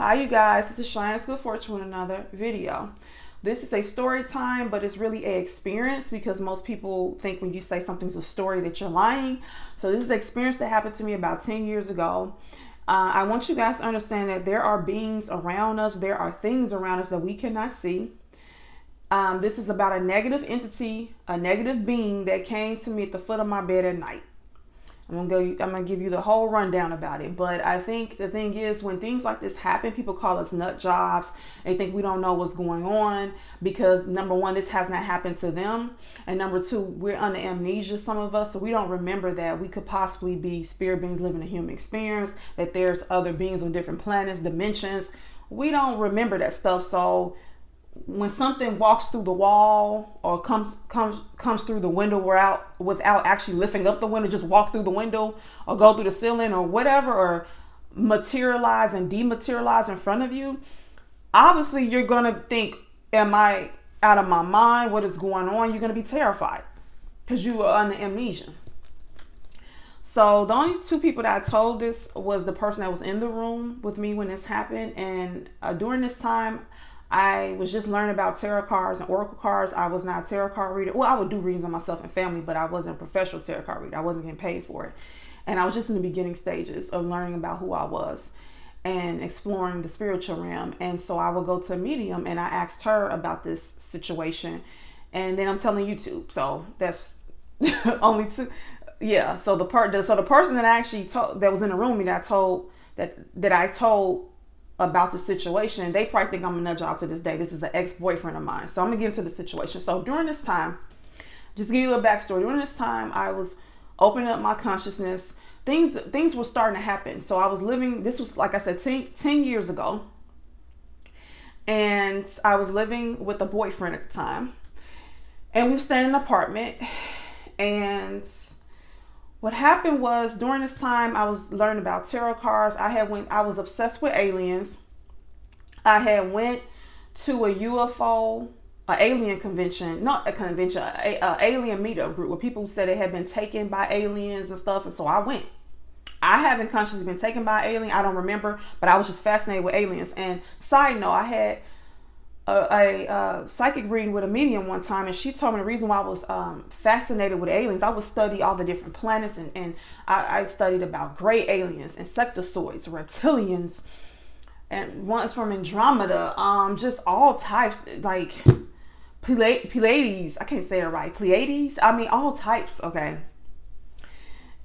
Hi you guys, this is Cheyenne's Good Fortune with another video. This is a story time, but it's really an experience because most people think when you say something's a story that you're lying. So this is an experience that happened to me about 10 years ago. I want you guys to understand that there are beings around us, there are things around us that we cannot see. This is about a negative entity, a negative being that came to me at the foot of my bed at night. I'm gonna give you the whole rundown about it. But I think the thing is, when things like this happen, people call us nut jobs. They think we don't know what's going on because number one, this has not happened to them, and number two, we're under amnesia, some of us, so we don't remember that we could possibly be spirit beings living a human experience, that there's other beings on different planets, dimensions. We don't remember that stuff. So when something walks through the wall or comes through the window without actually lifting up the window, just walk through the window or go through the ceiling or whatever, or materialize and dematerialize in front of you, obviously you're gonna think, am I out of my mind? What is going on? You're gonna be terrified because you are under amnesia. So the only two people that I told this was the person that was in the room with me when this happened. And during this time, I was just learning about tarot cards and oracle cards. I was not a tarot card reader. Well, I would do readings on myself and family, but I wasn't a professional tarot card reader. I wasn't getting paid for it. And I was just in the beginning stages of learning about who I was and exploring the spiritual realm. And so I would go to a medium and I asked her about this situation. And then I'm telling YouTube. So that's only two. Yeah. So the person that I actually told, that was in the room, that I told about the situation, they probably think I'm a nut job to this day. This is an ex-boyfriend of mine. So I'm gonna get into the situation. So during this time, just give you a little backstory. During this time, I was opening up my consciousness. Things were starting to happen. So I was living, this was, like I said, 10 years ago. And I was living with a boyfriend at the time. And we were staying in an apartment. And what happened was, during this time, I was learning about tarot cards. I was obsessed with aliens. I had went to a UFO, an alien convention, not a convention, a alien meetup group where people said they had been taken by aliens and stuff. And so I went. I haven't consciously been taken by an alien. I don't remember, but I was just fascinated with aliens. And side note, I had a psychic reading with a medium one time, and she told me the reason why I was fascinated with aliens. I would study all the different planets, and I studied about gray aliens, insectoids, reptilians, and ones from Andromeda, just all types, like Pleiades. I can't say it right. Pleiades. I mean, all types. Okay.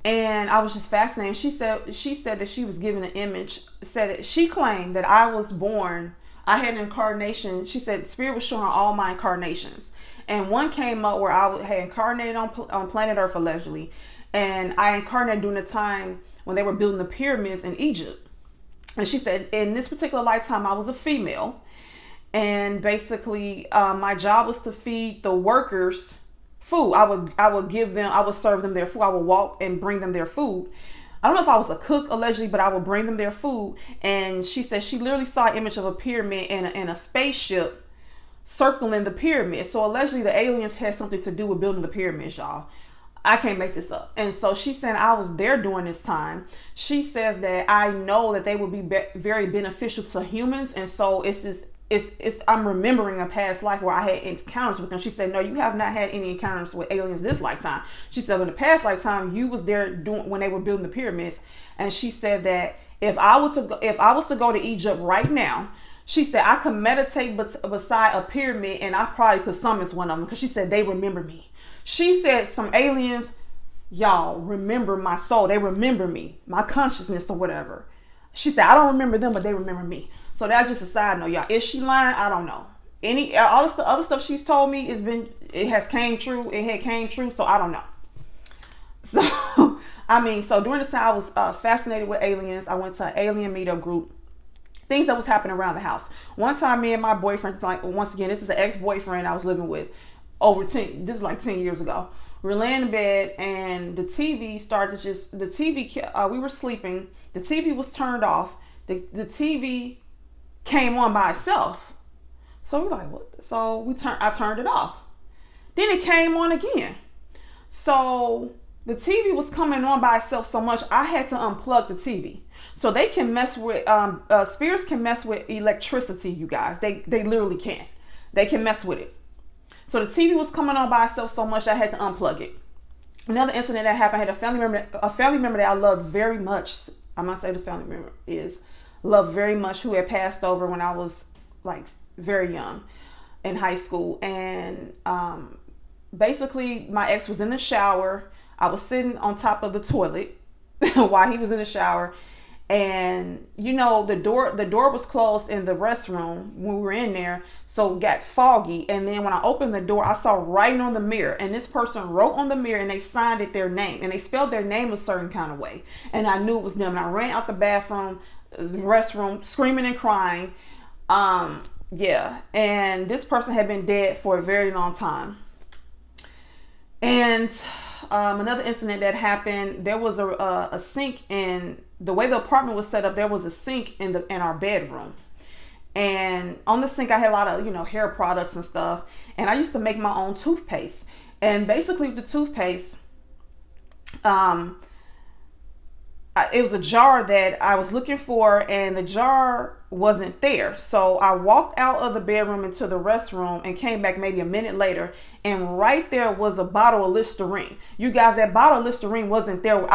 And I was just fascinated. She said that she was given an image. Said that she claimed that I was born. I had an incarnation. She said Spirit was showing all my incarnations, and one came up where I had incarnated on planet Earth allegedly, and I incarnated during the time when they were building the pyramids in Egypt. And she said in this particular lifetime I was a female, and basically my job was to feed the workers food. I would serve them their food. I would walk and bring them their food. I don't know if I was a cook allegedly, but I would bring them their food. And she said she literally saw an image of a pyramid and a spaceship circling the pyramid. So allegedly the aliens had something to do with building the pyramids, y'all. I can't make this up. And so she said I was there during this time. She says that I know that they would be very beneficial to humans. And so I'm remembering a past life where I had encounters with them. She said, no, you have not had any encounters with aliens this lifetime. She said, in the past lifetime, you was there when they were building the pyramids. And she said that if I was to go to Egypt right now, she said I could meditate beside a pyramid and I probably could summon one of them, because she said they remember me. She said some aliens, y'all, remember my soul. They remember me, my consciousness or whatever. She said I don't remember them, but they remember me. So that's just a side note, y'all. Is she lying? I don't know. All this other stuff she's told me had came true. So I don't know. So so during this time I was fascinated with aliens. I went to an alien meetup group. Things that was happening around the house. One time, me and my boyfriend, like once again, this is an ex-boyfriend I was living with this is like 10 years ago. We were laying in bed and the TV started we were sleeping. The TV was turned off. The TV came on by itself. So we're like, what? So I turned it off. Then it came on again. So The TV was coming on by itself so much, I had to unplug the TV. So they can mess with, spirits can mess with electricity, you guys. They literally can. They can mess with it. So the TV was coming on by itself so much, I had to unplug it. Another incident that happened, I had a family member that I loved very much. I'm gonna say this family member is loved very much, who had passed over when I was like very young in high school. And basically my ex was in the shower. I was sitting on top of the toilet while he was in the shower, and you know, the door was closed in the restroom when we were in there, so it got foggy. And then when I opened the door, I saw writing on the mirror, and this person wrote on the mirror and they signed it their name, and they spelled their name a certain kind of way, and I knew it was them. And I ran out the bathroom, the restroom, screaming and crying. Yeah, and this person had been dead for a very long time. And another incident that happened, there was a sink in the way the apartment was set up. There was a sink in our bedroom, and on the sink I had a lot of, you know, hair products and stuff. And I used to make my own toothpaste, and basically the toothpaste, it was a jar that I was looking for, and the jar wasn't there. So I walked out of the bedroom into the restroom and came back maybe a minute later, and right there was a bottle of Listerine. You guys, that bottle of Listerine wasn't there.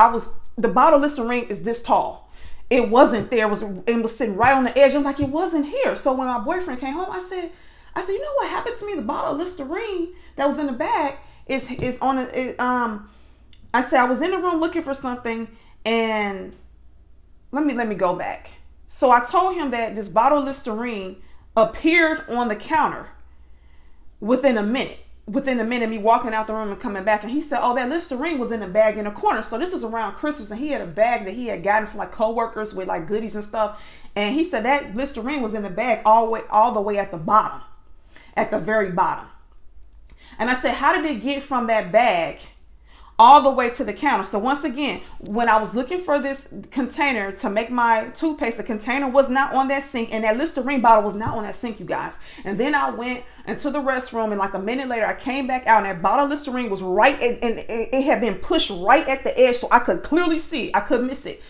The bottle of Listerine is this tall. It wasn't there. It was sitting right on the edge. I'm like, it wasn't here. So when my boyfriend came home, I said, you know what happened to me? The bottle of Listerine that was in the bag is on it. I said, I was in the room looking for something, and let me go back. So I told him that this bottle of Listerine appeared on the counter within a minute me walking out the room and coming back. And he said, oh, that Listerine was in a bag in the corner. So this was around Christmas, and he had a bag that he had gotten from like coworkers with like goodies and stuff. And he said that Listerine was in the bag all the way at the bottom, at the very bottom. And I said, how did it get from that bag all the way to the counter? So once again, when I was looking for this container to make my toothpaste, the container was not on that sink, and that Listerine bottle was not on that sink, you guys. And then I went into the restroom, and like a minute later I came back out, and that bottle of Listerine was right, and it had been pushed right at the edge, so I could clearly see it. I couldn't miss it.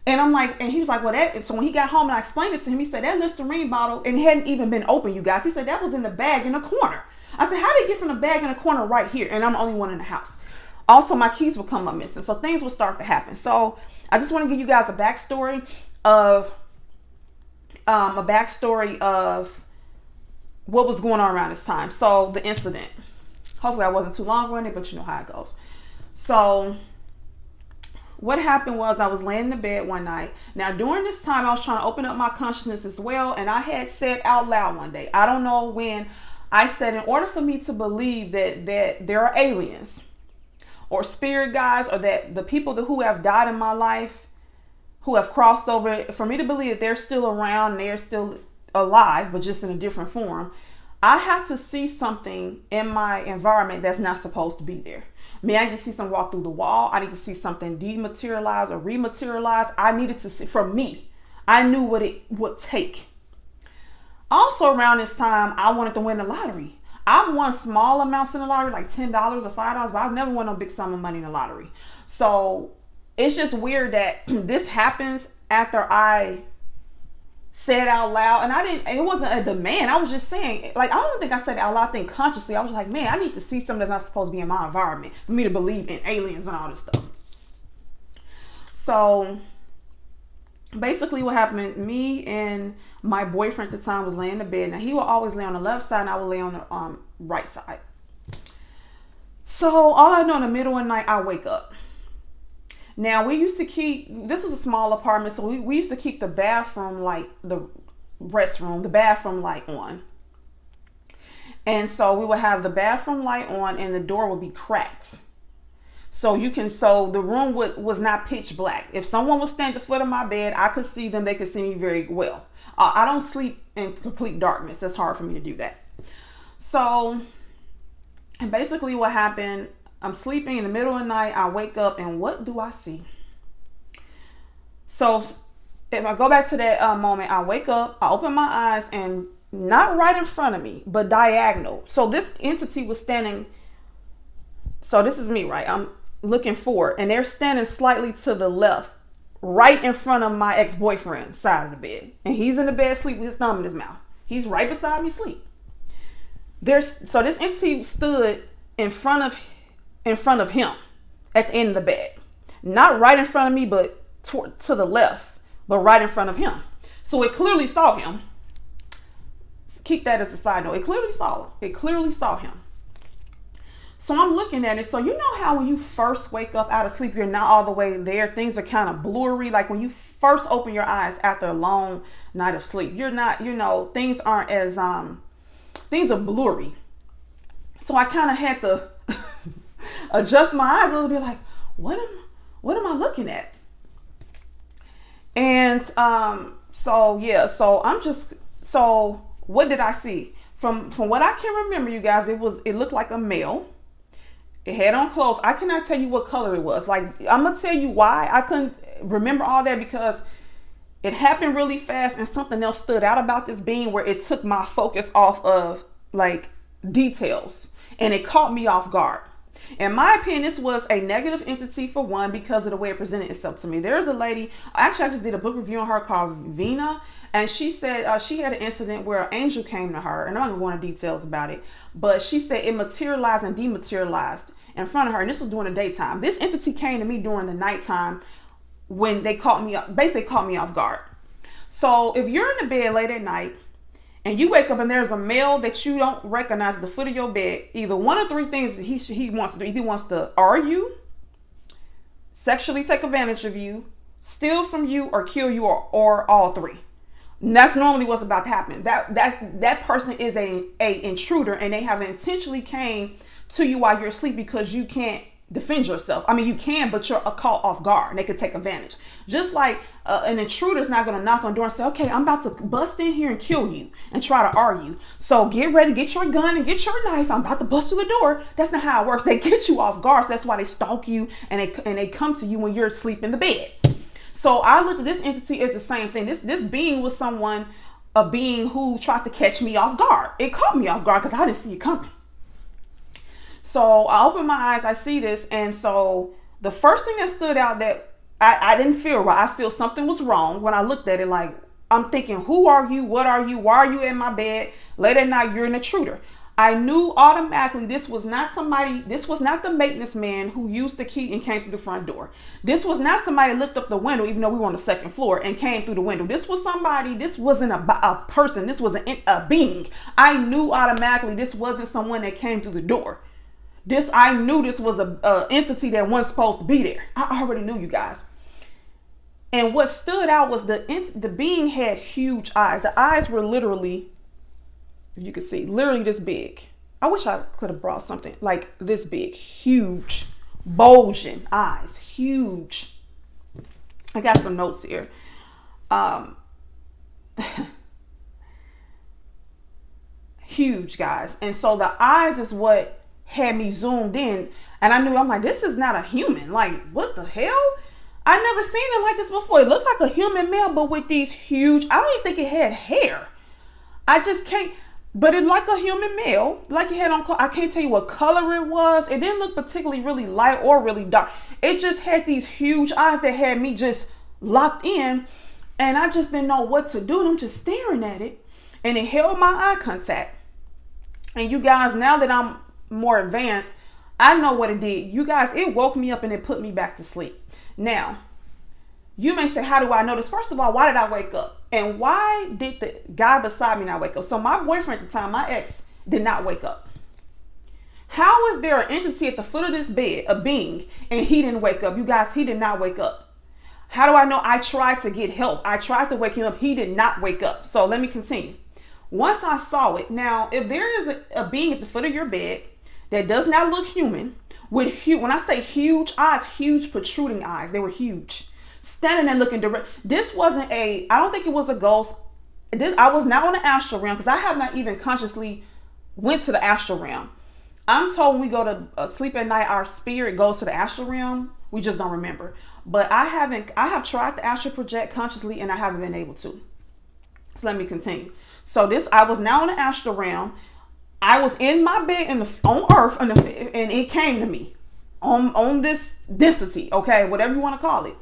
And I'm like, and he was like, well, that, and so when he got home and I explained it to him, he said that Listerine bottle, and it hadn't even been open, you guys. He said that was in the bag in the corner. I said, how did it get from the bag in the corner right here? And I'm the only one in the house. Also, my keys would come up missing. So things would start to happen. So I just want to give you guys a backstory of what was going on around this time. So the incident. Hopefully I wasn't too long-winded, but you know how it goes. So what happened was, I was laying in the bed one night. Now during this time, I was trying to open up my consciousness as well. And I had said out loud one day, I don't know when, I said, in order for me to believe that there are aliens or spirit guides, or that the people who have died in my life, who have crossed over, for me to believe that they're still around and they're still alive, but just in a different form, I have to see something in my environment that's not supposed to be there. I mean, I need to see something walk through the wall. I need to see something dematerialize or rematerialize. I needed to see, for me, I knew what it would take. Also around this time, I wanted to win the lottery. I've won small amounts in the lottery, like $10 or $5, but I've never won a big sum of money in the lottery. So it's just weird that this happens after I said out loud, and it wasn't a demand. I was just saying, like, I don't think I said it out loud, I think consciously. I was like, man, I need to see something that's not supposed to be in my environment for me to believe in aliens and all this stuff. So basically what happened, me and my boyfriend at the time was laying in the bed. Now he would always lay on the left side and I would lay on the right side. So all I know, in the middle of the night, I wake up. Now we used to keep, this was a small apartment, so we used to keep the bathroom light, the restroom, the bathroom light on. And so we would have the bathroom light on and the door would be cracked. So the room was not pitch black. If someone was standing at the foot of my bed, I could see them. They could see me very well. I don't sleep in complete darkness. It's hard for me to do that. So, and basically what happened, I'm sleeping in the middle of the night. I wake up and what do I see? So if I go back to that moment, I wake up, I open my eyes, and not right in front of me, but diagonal. So this entity was standing. So this is me, right? I'm looking forward, and they're standing slightly to the left, right in front of my ex-boyfriend's side of the bed. And he's in the bed asleep with his thumb in his mouth. He's right beside me asleep. So this entity stood in front of him at the end of the bed. Not right in front of me, but to the left, but right in front of him. So it clearly saw him. Keep that as a side note. It clearly saw him. So I'm looking at it. So you know how when you first wake up out of sleep, you're not all the way there. Things are kind of blurry. Like when you first open your eyes after a long night of sleep, you're not, things aren't as, things are blurry. So I kind of had to adjust my eyes a little bit, like, what am I looking at? And so what did I see? From what I can remember, you guys, it looked like a male. It had on clothes. I cannot tell you what color it was. Like, I'm gonna tell you why I couldn't remember all that, because it happened really fast and something else stood out about this being where it took my focus off of like details and it caught me off guard. In my opinion, this was a negative entity for one, because of the way it presented itself to me. There's a lady, actually I just did a book review on her called Vina, and she said she had an incident where an angel came to her, and I'm not gonna go into details about it, but she said it materialized and dematerialized in front of her, and this was during the daytime. This entity came to me during the nighttime when they basically caught me off guard. So if you're in the bed late at night and you wake up and there's a male that you don't recognize at the foot of your bed, either one of three things that he wants to do. He wants to argue, sexually take advantage of you, steal from you, or kill you, or all three. And that's normally what's about to happen. That person is a intruder, and they have intentionally came to you while you're asleep because you can't defend yourself. I mean, you can, but you're caught off guard and they could take advantage. Just like an intruder is not going to knock on the door and say, okay, I'm about to bust in here and kill you and try to argue. So get ready, get your gun and get your knife. I'm about to bust through the door. That's not how it works. They get you off guard. So that's why they stalk you and they come to you when you're asleep in the bed. So I looked at this entity as the same thing. This being was a being who tried to catch me off guard. It caught me off guard because I didn't see it coming. So I open my eyes, I see this, and so the first thing that stood out that I didn't feel right, I feel something was wrong when I looked at it. Like, I'm thinking, who are you? What are you? Why are you in my bed? Late at night, you're an intruder. I knew automatically this was not the maintenance man who used the key and came through the front door. This was not somebody that looked up the window, even though we were on the second floor, and came through the window. This wasn't a person. This was a being. I knew automatically this wasn't someone that came through the door. I knew this was a entity that wasn't supposed to be there. I already knew, you guys. And what stood out was the being had huge eyes. The eyes were literally, if you could see, literally this big. I wish I could have brought something like this big, huge, bulging eyes, huge. I got some notes here. Huge, guys. And so the eyes is what had me zoomed in, and I'm like, this is not a human. Like, what the hell? I never seen it like this before. It looked like a human male, but with these huge, I don't even think it had hair. I just can't, but it like a human male, like it had on, I can't tell you what color it was. It didn't look particularly really light or really dark. It just had these huge eyes that had me just locked in, and I just didn't know what to do, and I'm just staring at it, and it held my eye contact. And you guys, now that I'm more advanced, I know what it did. You guys, it woke me up and it put me back to sleep. Now, you may say, how do I know this? First of all, why did I wake up? And why did the guy beside me not wake up? So my boyfriend at the time, my ex, did not wake up. How is there an entity at the foot of this bed, a being, and he didn't wake up? You guys, he did not wake up. How do I know? I tried to get help. I tried to wake him up. He did not wake up. So let me continue. Once I saw it, now, if there is a being at the foot of your bed that does not look human, with when I say huge eyes, huge protruding eyes, they were huge, standing there looking direct. This wasn't I don't think it was a ghost. I was not on the astral realm, because I have not even consciously went to the astral realm. I'm told when we go to sleep at night, our spirit goes to the astral realm. We just don't remember. But I have tried to astral project consciously, and I haven't been able to. So let me continue. So I was now in the astral realm. I was in my bed on earth, and it came to me. on this density, okay, whatever you want to call it.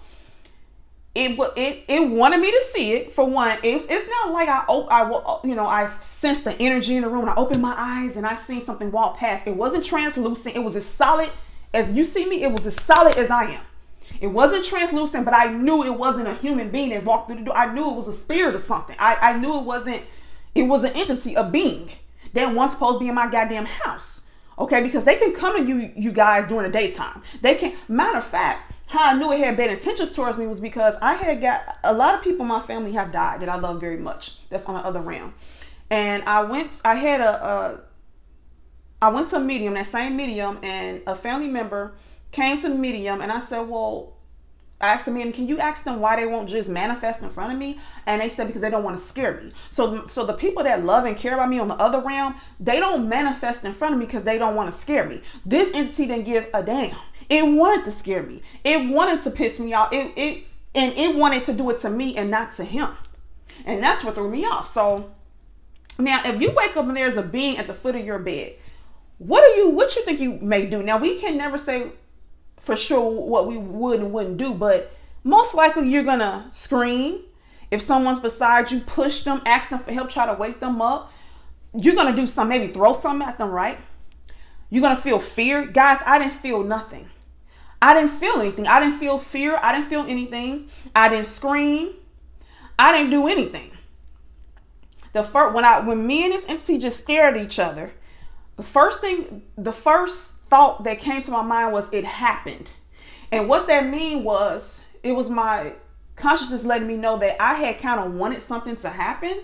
It wanted me to see it. For one, it's not like I sensed the energy in the room and I opened my eyes and I seen something walk past. It wasn't translucent. It was as solid as you see me. It was as solid as I am. It wasn't translucent, but I knew it wasn't a human being that walked through the door. I knew it was a spirit or something. I knew it was an entity, a being that wasn't supposed to be in my goddamn house. Okay, because they can come to you guys during the daytime. They can, matter of fact, how I knew it had bad intentions towards me was because I had got a lot of people in my family have died that I love very much. That's on the other realm. And I went to a medium, that same medium, and a family member came to the medium, and I said, well, I asked the medium, can you ask them why they won't just manifest in front of me? And they said because they don't want to scare me. So the people that love and care about me on the other realm, they don't manifest in front of me because they don't want to scare me. This entity didn't give a damn. It wanted to scare me. It wanted to piss me off. It wanted to do it to me and not to him. And that's what threw me off. So now, if you wake up and there's a being at the foot of your bed, what you think you may do? Now, we can never say for sure what we would and wouldn't do, but most likely you're gonna scream. If someone's beside you, push them, ask them for help, try to wake them up. You're gonna do something, maybe throw something at them, right? You're gonna feel fear. Guys, I didn't feel nothing. I didn't feel anything. I didn't feel fear. I didn't feel anything. I didn't scream. I didn't do anything. When me and this entity just stared at each other, the first thought that came to my mind was it happened. And what that mean was, it was my consciousness letting me know that I had kind of wanted something to happen.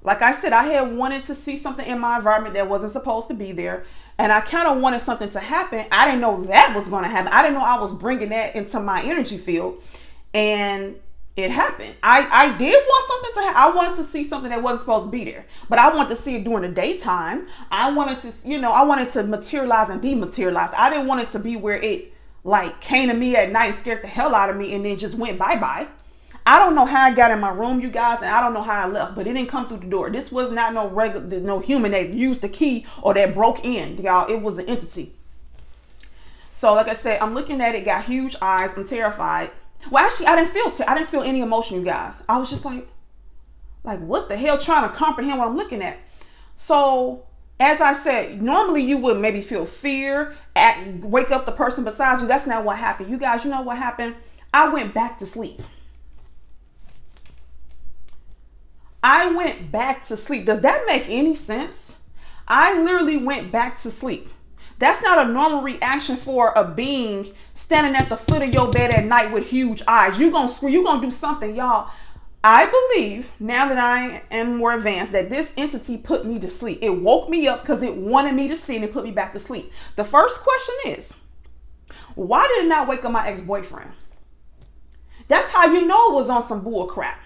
Like I said, I had wanted to see something in my environment that wasn't supposed to be there. And I kind of wanted something to happen. I didn't know that was going to happen. I didn't know I was bringing that into my energy field. And it happened. I did want something to happen. I wanted to see something that wasn't supposed to be there. But I wanted to see it during the daytime. I wanted to materialize and dematerialize. I didn't want it to be where it like came to me at night, scared the hell out of me, and then just went bye-bye. I don't know how I got in my room, you guys, and I don't know how I left, but it didn't come through the door. This was not no human that used the key or that broke in, y'all. It was an entity. So like I said, I'm looking at it, got huge eyes. I'm terrified. Well, actually, I didn't feel any emotion, you guys. I was just like what the hell, trying to comprehend what I'm looking at. So as I said, normally you would maybe feel fear, wake up the person beside you. That's not what happened. You guys, you know what happened? I went back to sleep. I went back to sleep. Does that make any sense? I literally went back to sleep. That's not a normal reaction for a being standing at the foot of your bed at night with huge eyes. You gonna scream, you gonna do something, y'all. I believe, now that I am more advanced, that this entity put me to sleep. It woke me up because it wanted me to see, and it put me back to sleep. The first question is, why did it not wake up my ex-boyfriend? That's how you know it was on some bull crap.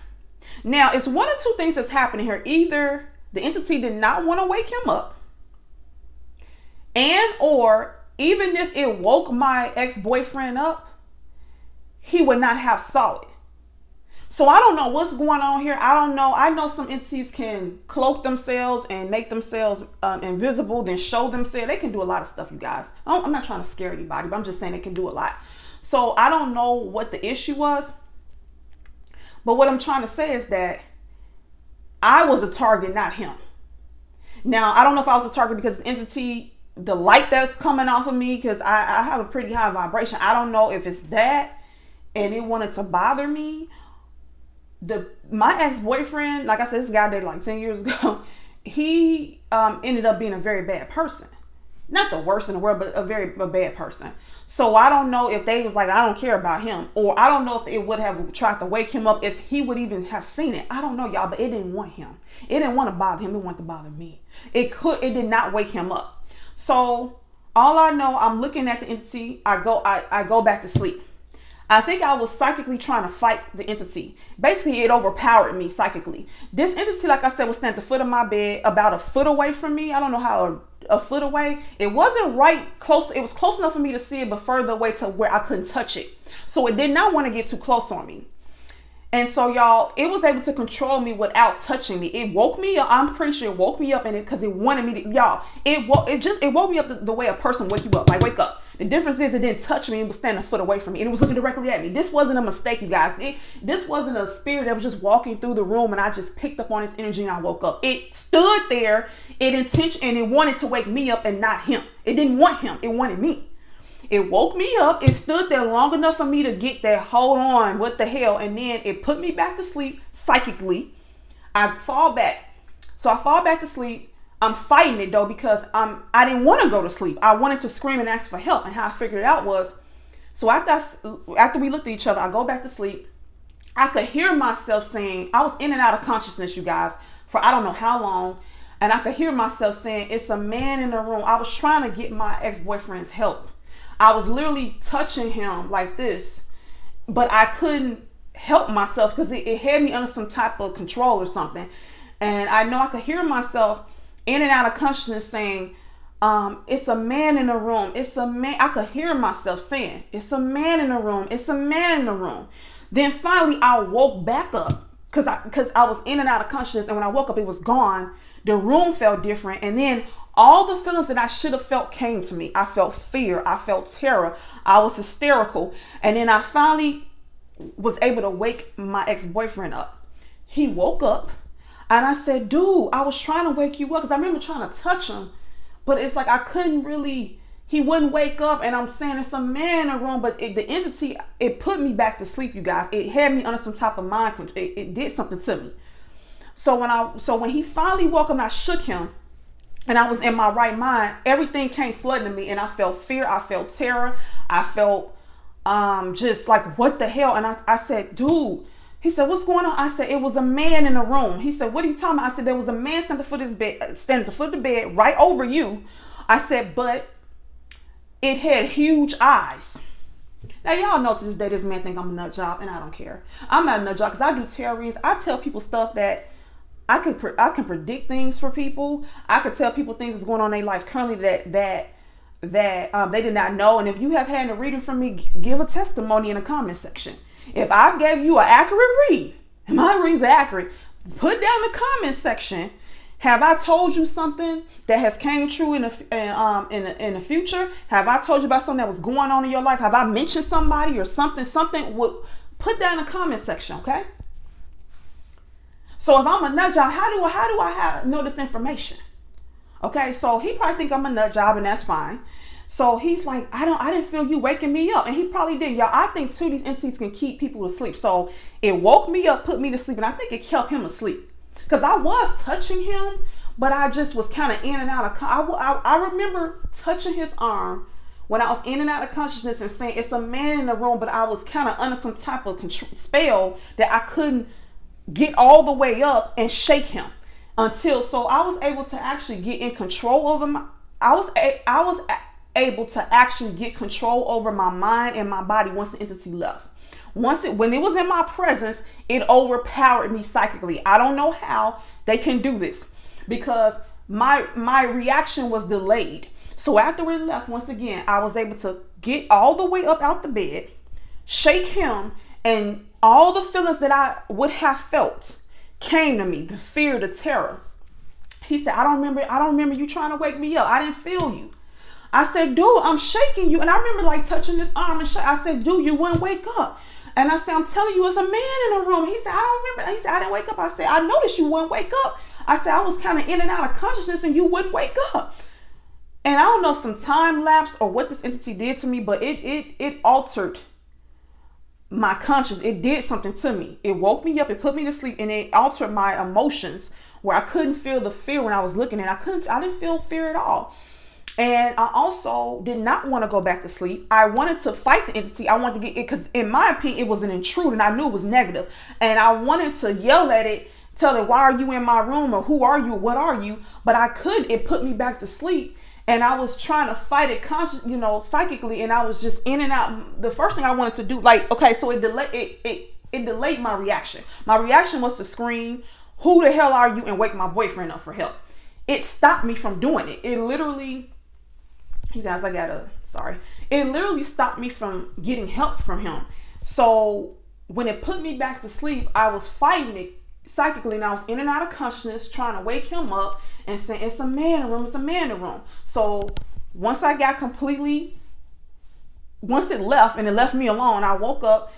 Now, it's one of two things that's happening here. Either the entity did not want to wake him up, and or even if it woke my ex-boyfriend up, he would not have saw it. So I don't know what's going on here. I don't know. I know some entities can cloak themselves and make themselves invisible, then show themselves. They can do a lot of stuff, you guys. I'm not trying to scare anybody, but I'm just saying they can do a lot. So I don't know what the issue was. But what I'm trying to say is that I was a target, not him. Now, I don't know if I was a target because the entity, the light that's coming off of me, because I have a pretty high vibration. I don't know if it's that and it wanted to bother me. My ex-boyfriend, like I said, this guy I dated like 10 years ago, he ended up being a very bad person. Not the worst in the world, but a bad person. So I don't know if they was like, I don't care about him. Or I don't know if it would have tried to wake him up if he would even have seen it. I don't know, y'all, but it didn't want him. It didn't want to bother him. It wanted to bother me. It did not wake him up. So all I know, I'm looking at the entity. I go back to sleep. I think I was psychically trying to fight the entity. Basically, it overpowered me psychically. This entity, like I said, was standing at the foot of my bed, about a foot away from me. I don't know how a foot away. It wasn't right close. It was close enough for me to see it, but further away to where I couldn't touch it. So it did not want to get too close on me. And so, y'all, it was able to control me without touching me. It woke me up. I'm pretty sure it woke me up in it because it wanted me to, y'all, it woke me up the way a person wake you up. Like, wake up. The difference is it didn't touch me. It was standing a foot away from me and it was looking directly at me. This wasn't a mistake, you guys. This wasn't a spirit that was just walking through the room and I just picked up on its energy and I woke up. It stood there, it wanted to wake me up and not him. It didn't want him. It wanted me. It woke me up. It stood there long enough for me to get that, hold on, what the hell? And then it put me back to sleep psychically. I fall back. So I fall back to sleep. I'm fighting it though because I didn't want to go to sleep. I wanted to scream and ask for help. And how I figured it out was, so after we looked at each other, I go back to sleep. I could hear myself saying, I was in and out of consciousness, you guys, for I don't know how long. And I could hear myself saying, it's a man in the room. I was trying to get my ex-boyfriend's help. I was literally touching him like this, but I couldn't help myself because it had me under some type of control or something. And I know I could hear myself in and out of consciousness saying, it's a man in the room. It's a man. I could hear myself saying, it's a man in the room. It's a man in the room. Then finally I woke back up because I was in and out of consciousness. And when I woke up, it was gone. The room felt different. And then all the feelings that I should have felt came to me. I felt fear. I felt terror. I was hysterical. And then I finally was able to wake my ex-boyfriend up. He woke up and I said, dude, I was trying to wake you up because I remember trying to touch him, but it's like I couldn't really, he wouldn't wake up. And I'm saying it's a man in the room, but the entity, it put me back to sleep, you guys. It had me under some type of mind control. It did something to me. So when he finally woke up and I shook him, and I was in my right mind, everything came flooding to me and I felt fear. I felt terror. I felt just like, what the hell? And I said, dude, he said, what's going on? I said, it was a man in the room. He said, what are you talking about? I said, there was a man standing at the foot of the bed right over you. I said, but it had huge eyes. Now, y'all know to this day, this man think I'm a nut job and I don't care. I'm not a nut job because I do tarot readings. I tell people stuff that I can predict things for people. I could tell people things that's going on in their life currently that they did not know. And if you have had a reading from me, give a testimony in the comment section. If I gave you an accurate read, and my readings are accurate, put down the comment section. Have I told you something that has came true in the future? Have I told you about something that was going on in your life? Have I mentioned somebody or something? Something would put down in the comment section, okay? So if I'm a nut job, how do I know this information? Okay, so he probably think I'm a nut job and that's fine. So he's like, I didn't feel you waking me up. And he probably did. Y'all, I think too, these entities can keep people asleep. So it woke me up, put me to sleep, and I think it kept him asleep. Because I was touching him, but I just was kind of in and out of, I remember touching his arm when I was in and out of consciousness and saying, it's a man in the room, but I was kind of under some type of spell that I couldn't get all the way up and shake him so I was able to actually get in control over I was able to actually get control over my mind and my body once the entity left. When it was in my presence, it overpowered me psychically. I don't know how they can do this because my reaction was delayed. So after it left, once again, I was able to get all the way up out the bed, shake him, and all the feelings that I would have felt came to me, the fear, the terror. He said, I don't remember you trying to wake me up. I didn't feel you. I said, dude, I'm shaking you. And I remember like touching this arm and I said, dude, you wouldn't wake up. And I said, I'm telling you, it's a man in the room. He said, I don't remember. He said, I didn't wake up. I said, I noticed you wouldn't wake up. I said, I was kind of in and out of consciousness and you wouldn't wake up. And I don't know if some time lapse or what this entity did to me, but it altered my conscience. It did something to me. It woke me up, it put me to sleep, and it altered my emotions where I couldn't feel the fear when I was looking at it. I didn't feel fear at all. And I also did not want to go back to sleep. I wanted to fight the entity. I wanted to get it because in my opinion, it was an intruder and I knew it was negative. And I wanted to yell at it, tell it, why are you in my room? Or who are you? What are you? But I couldn't. It put me back to sleep. And I was trying to fight it psychically. And I was just in and out. The first thing I wanted to do, so it delayed my reaction. My reaction was to scream, who the hell are you? And wake my boyfriend up for help. It stopped me from doing it. It literally, you guys, it literally stopped me from getting help from him. So when it put me back to sleep, I was fighting it psychically, and I was in and out of consciousness trying to wake him up and saying, it's a man in the room, it's a man in the room. So once I got completely once it left and it left me alone, I woke up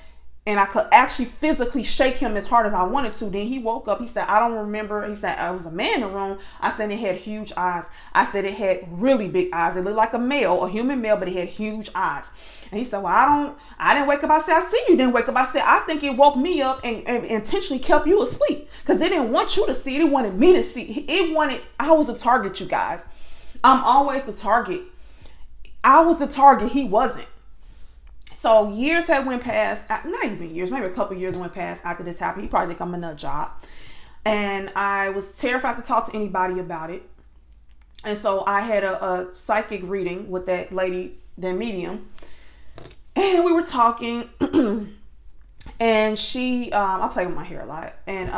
and I could actually physically shake him as hard as I wanted to. Then he woke up. He said, I don't remember. He said, I was a man in the room. I said, it had huge eyes. I said, it had really big eyes. It looked like a male, a human male, but it had huge eyes. And he said, well, I didn't wake up. I said, I see you didn't wake up. I said, I think it woke me up and intentionally kept you asleep because it didn't want you to see it. It wanted me to see. I was a target, you guys. I'm always the target. I was the target. He wasn't. So years had went past, not even years, maybe a couple years went past after this happened. He probably didn't come another job. And I was terrified to talk to anybody about it. And so I had a psychic reading with that lady, that medium. And we were talking. And she, I play with my hair a lot. And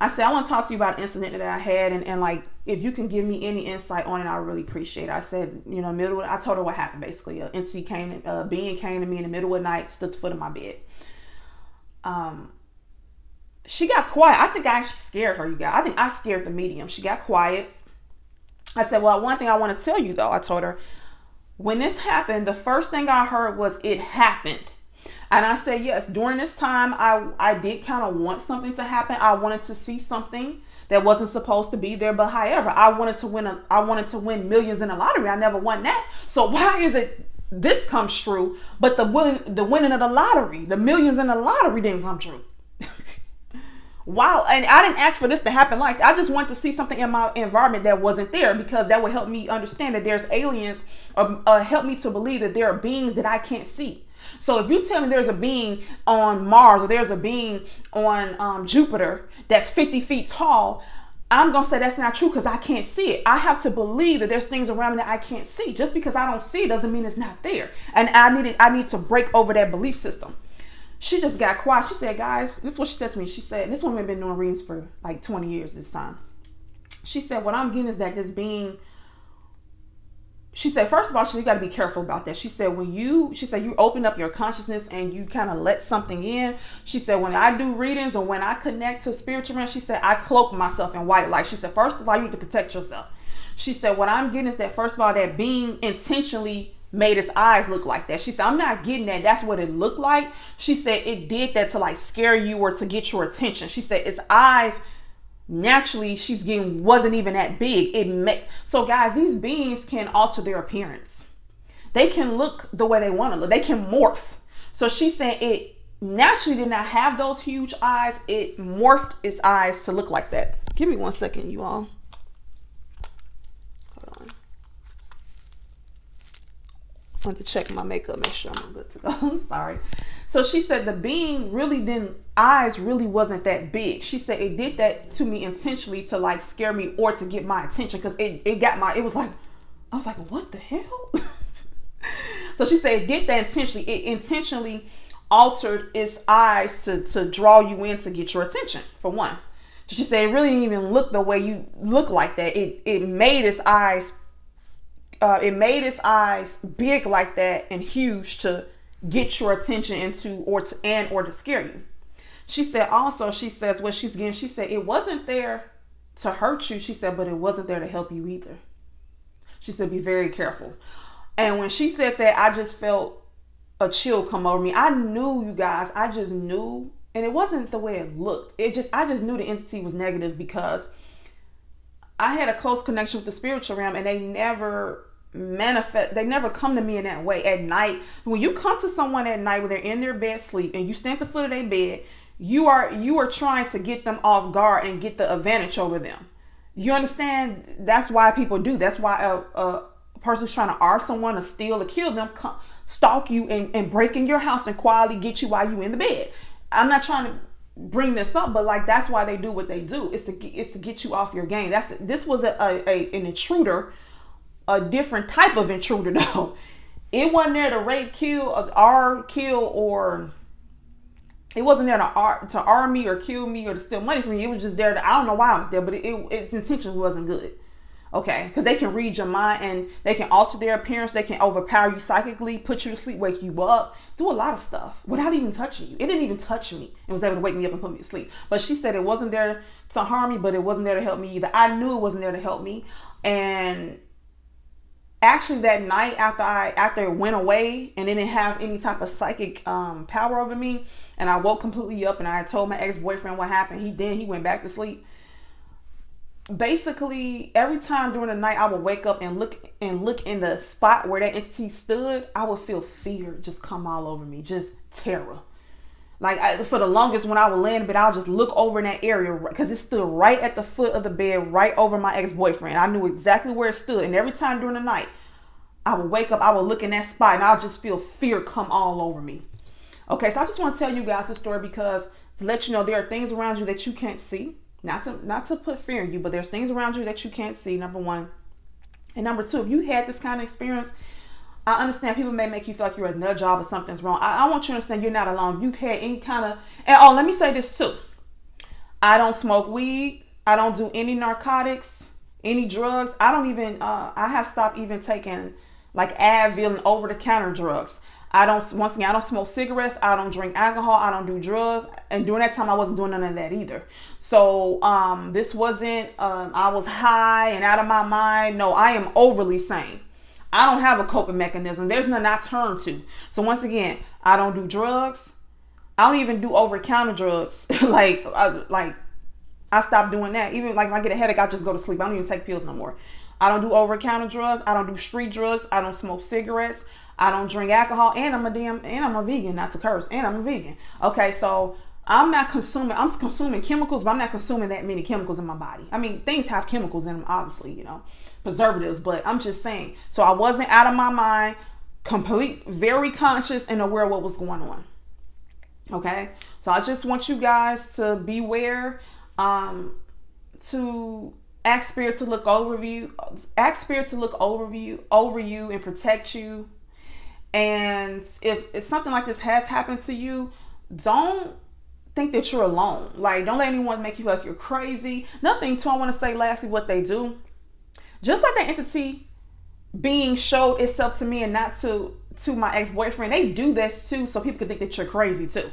I said, I want to talk to you about an incident that I had. And like, if you can give me any insight on it, I really appreciate it. I said, I told her what happened basically. A being came to me in the middle of the night, stood at the foot of my bed. She got quiet. I think I actually scared her, you guys. I think I scared the medium. She got quiet. I said, well, one thing I want to tell you though, I told her, when this happened, the first thing I heard was it happened. And I said, yes, during this time, I did kind of want something to happen. I wanted to see something that wasn't supposed to be there. But however, I wanted to win millions in the lottery. I never won that. So why is it this comes true, but the winning of the lottery, the millions in the lottery didn't come true? Wow. And I didn't ask for this to happen. Like, I just wanted to see something in my environment that wasn't there, because that would help me understand that there's aliens, or help me to believe that there are beings that I can't see. So if you tell me there's a being on Mars, or there's a being on Jupiter that's 50 feet tall, I'm going to say that's not true because I can't see it. I have to believe that there's things around me that I can't see. Just because I don't see it doesn't mean it's not there. And I need to break over that belief system. She just got quiet. She said, guys, this is what she said to me. She said, this woman had been doing readings for like 20 years this time. She said, what I'm getting is that this being, she said, first of all, you got to be careful about that. She said, you open up your consciousness and you kind of let something in. She said, when I do readings or when I connect to spiritual realm, she said, I cloak myself in white light. She said, first of all, you need to protect yourself. She said, what I'm getting is that, first of all, that being intentionally made its eyes look like that. She said, I'm not getting that that's what it looked like. She said, it did that to like scare you or to get your attention. She said, its eyes naturally she's getting wasn't even that big. So guys, these beings can alter their appearance. They can look the way they want to look. They can morph. So she said it naturally did not have those huge eyes. It morphed its eyes to look like that. Give me 1 second, you all. Hold on. I want to check my makeup, make sure I'm good to go. I'm sorry. So she said the being eyes really wasn't that big. She said it did that to me intentionally to like scare me or to get my attention, because it was like, I was like, what the hell? So she said it did that intentionally. It intentionally altered its eyes to draw you in, to get your attention, for one. She said it really didn't even look the way you look like that. It made its eyes big like that and huge to get your attention or to scare you. She said also, she says what she's getting, she said it wasn't there to hurt you. She said, but it wasn't there to help you either. She said, be very careful. And when she said that, I just felt a chill come over me. I knew, you guys, I just knew, and it wasn't the way it looked. I just knew the entity was negative, because I had a close connection with the spiritual realm, and they never come to me in that way at night. When you come to someone at night when they're in their bed sleep and you stand at the foot of their bed, you are trying to get them off guard and get the advantage over them. You understand? That's why people do. That's why a person who's trying to arm someone or steal or kill them stalk you and break in your house and quietly get you while you in the bed. I'm not trying to bring this up, but like, that's why they do what they do. It's to get you off your game. This was an intruder. A different type of intruder though. It wasn't there to rape, kill, or it wasn't there to arm me or kill me or to steal money from me. It was just there I don't know why I was there, but its intention wasn't good. Okay, because they can read your mind and they can alter their appearance. They can overpower you psychically, put you to sleep, wake you up, do a lot of stuff without even touching you. It didn't even touch me. It was able to wake me up and put me to sleep. But she said it wasn't there to harm me, but it wasn't there to help me either. I knew it wasn't there to help me, and Actually, that night after it went away and it didn't have any type of psychic power over me, and I woke completely up and I told my ex-boyfriend what happened. He went back to sleep. Basically, every time during the night I would wake up and look in the spot where that entity stood, I would feel fear just come all over me, just terror. Like for the longest, when I would lay in bed, I'll just look over in that area because it stood right at the foot of the bed, right over my ex-boyfriend. I knew exactly where it stood. And every time during the night, I would wake up, I would look in that spot, and I'll just feel fear come all over me. Okay, so I just want to tell you guys this story because to let you know there are things around you that you can't see. Not to put fear in you, but there's things around you that you can't see, number one. And number two, if you had this kind of experience, I understand people may make you feel like you're a nut job or something's wrong. I want you to understand you're not alone. You've had any kind of, and oh, let me say this too. I don't smoke weed. I don't do any narcotics, any drugs. I don't even, I have stopped even taking like Advil and over-the-counter drugs. Once again, I don't smoke cigarettes. I don't drink alcohol. I don't do drugs. And during that time, I wasn't doing none of that either. So this wasn't, I was high and out of my mind. No, I am overly sane. I don't have a coping mechanism. There's nothing I turn to. So once again, I don't do drugs. I don't even do over-the-counter drugs. I stopped doing that. Even like if I get a headache, I just go to sleep. I don't even take pills no more. I don't do over-the-counter drugs. I don't do street drugs. I don't smoke cigarettes. I don't drink alcohol. And I'm a vegan, not to curse. And I'm a vegan. Okay, so I'm consuming chemicals, but I'm not consuming that many chemicals in my body. I mean, things have chemicals in them, obviously, preservatives, but I'm just saying. So I wasn't out of my mind, very conscious and aware of what was going on. Okay, so I just want you guys to beware, to ask Spirit to look over you, and protect you. And if something like this has happened to you, don't think that you're alone. Like, don't let anyone make you feel like you're crazy. Nothing too. I want to say lastly what they do. Just like that entity being showed itself to me and not to my ex-boyfriend, they do this too so people can think that you're crazy too.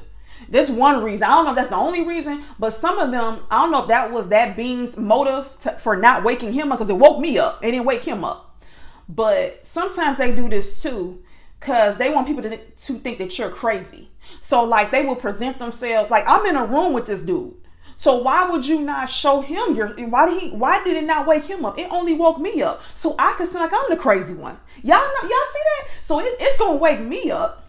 There's one reason. I don't know if that's the only reason, but some of them, I don't know if that was that being's motive for not waking him up, because it woke me up. It didn't wake him up. But sometimes they do this too because they want people to think that you're crazy. So like they will present themselves like, I'm in a room with this dude. So why would you not show him why did it not wake him up? It only woke me up. So I could seem like I'm the crazy one. Y'all see that? So it's going to wake me up.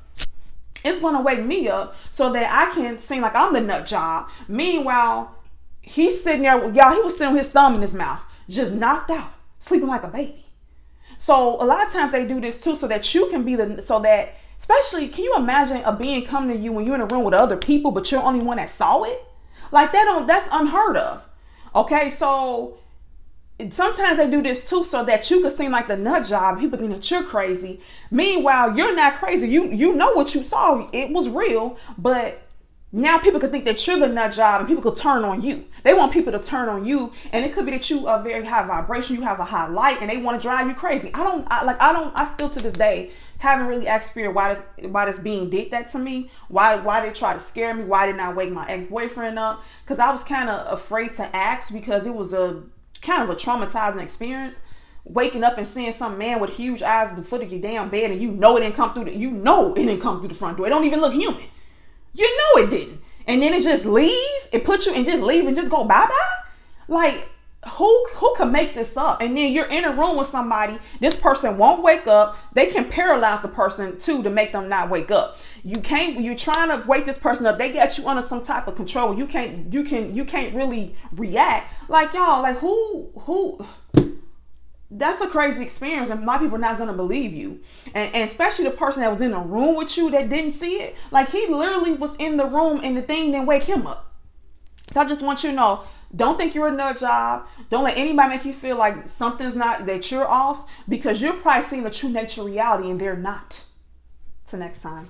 It's going to wake me up so that I can seem like I'm the nut job. Meanwhile, he's sitting there, y'all, he was sitting with his thumb in his mouth, just knocked out, sleeping like a baby. So a lot of times they do this too so that you can be especially, can you imagine a being coming to you when you're in a room with other people, but you're the only one that saw it? Like that's unheard of. Okay, so sometimes they do this too so that you can seem like the nut job. People think that you're crazy. Meanwhile, you're not crazy. You know what you saw. It was real, but now people could think that you're the nut job and people could turn on you. They want people to turn on you, and it could be that you are very high vibration, you have a high light, and they want to drive you crazy. I still to this day haven't really asked Spirit why this being did that to me. Why they try to scare me? Why didn't I wake my ex-boyfriend up? Because I was kind of afraid to ask because it was a kind of a traumatizing experience. Waking up and seeing some man with huge eyes at the foot of your damn bed, and it didn't come through the front door. It don't even look human. You know it didn't. And then it just leave. It put you and just leave and just go bye-bye. Like, who can make this up? And then you're in a room with somebody. This person won't wake up. They can paralyze the person too to make them not wake up. You're trying to wake this person up. They got you under some type of control. You can't really react. Like, y'all, like who that's a crazy experience, and a lot of people are not going to believe you. And especially the person that was in the room with you that didn't see it. Like, he literally was in the room and the thing didn't wake him up. So I just want you to know, don't think you're a nut job. Don't let anybody make you feel like that you're off, because you're probably seeing the true nature of reality and they're not. Till next time.